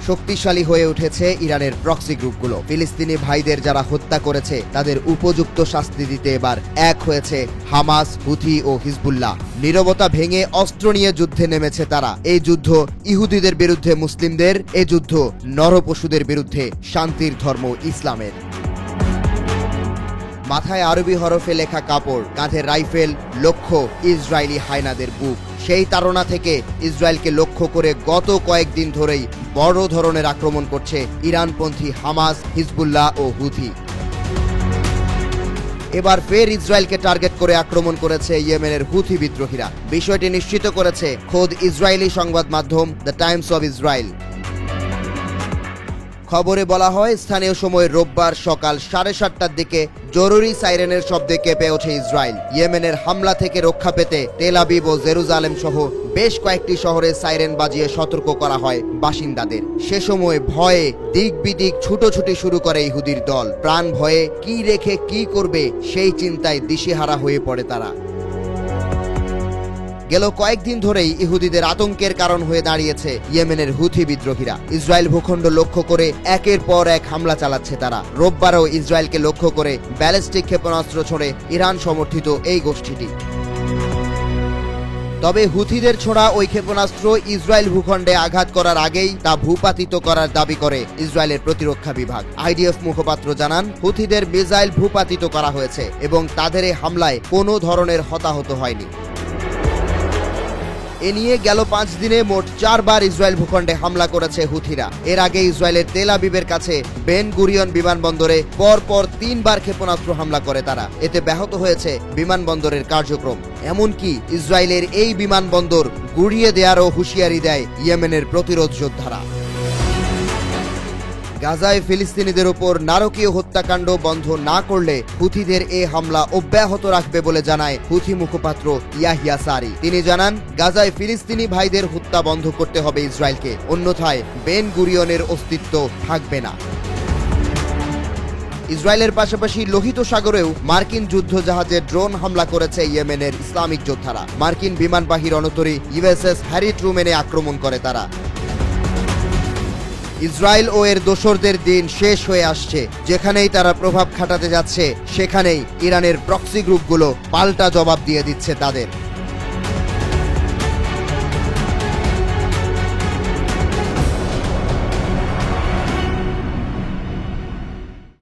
শক্তিশালী হয়ে উঠেছে ইরানের প্রক্সি গ্রুপগুলো। ফিলিস্তিনি ভাইদের যারা হত্যা করেছে তাদের উপযুক্ত শাস্তি দিতে এবার এক হয়েছে হামাস, হুথি ও হিজবুল্লাহ। নীরবতা ভেঙে অস্ত্র নিয়ে যুদ্ধে নেমেছে তারা। এই যুদ্ধ ইহুদিদের বিরুদ্ধে মুসলিমদের, এই যুদ্ধ নরপশুদের বিরুদ্ধে শান্তির ধর্ম ইসলামের। মাথায় আরবি হরফে লেখা কাপড়, কাঁধে রাইফেল, লক্ষ্য ইসরায়েলি হায়নাদের বুক। সেই তাড়না থেকে ইসরায়েলকে লক্ষ্য করে গত কয়েকদিন ধরেই বড় ধরনের আক্রমণ করছে ইরানপন্থী হামাস, হিজবুল্লাহ ও হুথি। এবার ফের ইসরায়েলকে টার্গেট করে আক্রমণ করেছে ইয়েমেনের হুথি বিদ্রোহীরা। বিষয়টি নিশ্চিত করেছে খোদ ইসরায়েলি সংবাদ মাধ্যম দ্য টাইমস অব ইসরায়েল। খবরে বলা হয়, স্থানীয় সময় রোববার সকাল 7:30টার দিকে জরুরি সাইরেনের শব্দে কেঁপে ওঠে ইসরায়েল। ইয়েমেনের হামলা থেকে রক্ষা পেতে তেল আবিব ও জেরুজালেম সহ বেশ কয়েকটি শহরে সাইরেন বাজিয়ে সতর্ক করা হয় বাসিন্দাদের। সে সময় ভয়ে দিক বিদিক ছুটোছুটি শুরু করে ইহুদির দল। প্রাণ ভয়ে কি রেখে কি করবে সেই চিন্তায় দিশেহারা হয়ে পড়ে তারা। গেল কয়েকদিন ধরেই ইহুদিদের আতঙ্কের কারণ হয়ে দাঁড়িয়েছে ইয়েমেনের হুথি বিদ্রোহীরা। ইসরায়েল ভূখণ্ড লক্ষ্য করে একের পর এক হামলা চালাচ্ছে তারা। রোববারও ইসরায়েলকে লক্ষ্য করে ব্যালিস্টিক ক্ষেপণাস্ত্র ছোড়ে ইরান সমর্থিত এই গোষ্ঠীটি। তবে হুথিদের ছোড়া ওই ক্ষেপণাস্ত্র ইসরায়েল ভূখণ্ডে আঘাত করার আগেই তা ভূপাতিত করার দাবি করে ইসরায়েলের প্রতিরক্ষা বিভাগ। আইডিএফ মুখপাত্র জানান, হুথিদের মিসাইল ভূপাতিত করা হয়েছে এবং তাদের এই হামলায় কোনো ধরনের হতাহত হয়নি। এ নিয়ে গেল 5 দিনে মোট 4 বার ইসরায়েল ভূখণ্ডে হামলা করেছে হুথিরা। এর আগে ইসরায়েলের তেল আবিবের কাছে বেন গুরিয়ন বিমানবন্দরে পরপর 3 বার ক্ষেপণাস্ত্র হামলা করে তারা। এতে ব্যাহত হয়েছে বিমানবন্দরের কার্যক্রম। এমনকি ইসরায়েলের এই বিমানবন্দর গুড়িয়ে দেওয়ারও হুঁশিয়ারি দেয় ইয়েমেনের প্রতিরোধ যোদ্ধারা। গাজায় ফিলিস্তিনিদের উপর নারকীয় হত্যাকাণ্ড বন্ধ না করলে হুথিদের এ হামলা অব্যাহত রাখবে বলে জানায় হুথি মুখপাত্র ইয়াহিয়া সারি। তিনি জানান, গাজায় ফিলিস্তিনি ভাইদের হত্যা বন্ধ করতে হবে ইসরায়েলকে, অন্যথায় বেন গুরিয়নের অস্তিত্ব থাকবে না। ইসরায়েলের পাশাপাশি লোহিত সাগরেও মার্কিন যুদ্ধ জাহাজে ড্রোন হামলা করেছে ইয়েমেনের ইসলামিক যোদ্ধারা। মার্কিন বিমানবাহী রণতরী ইউএসএস হ্যারি ট্রুম্যানে আক্রমণ করে তারা। ইসরায়েল ও এর দোসরদের দিন শেষ হয়ে আসছে। যেখানেই তারা প্রভাব খাটাতে যাচ্ছে সেখানেই ইরানের প্রক্সি গ্রুপগুলো পাল্টা জবাব দিয়ে দিচ্ছে তাদের।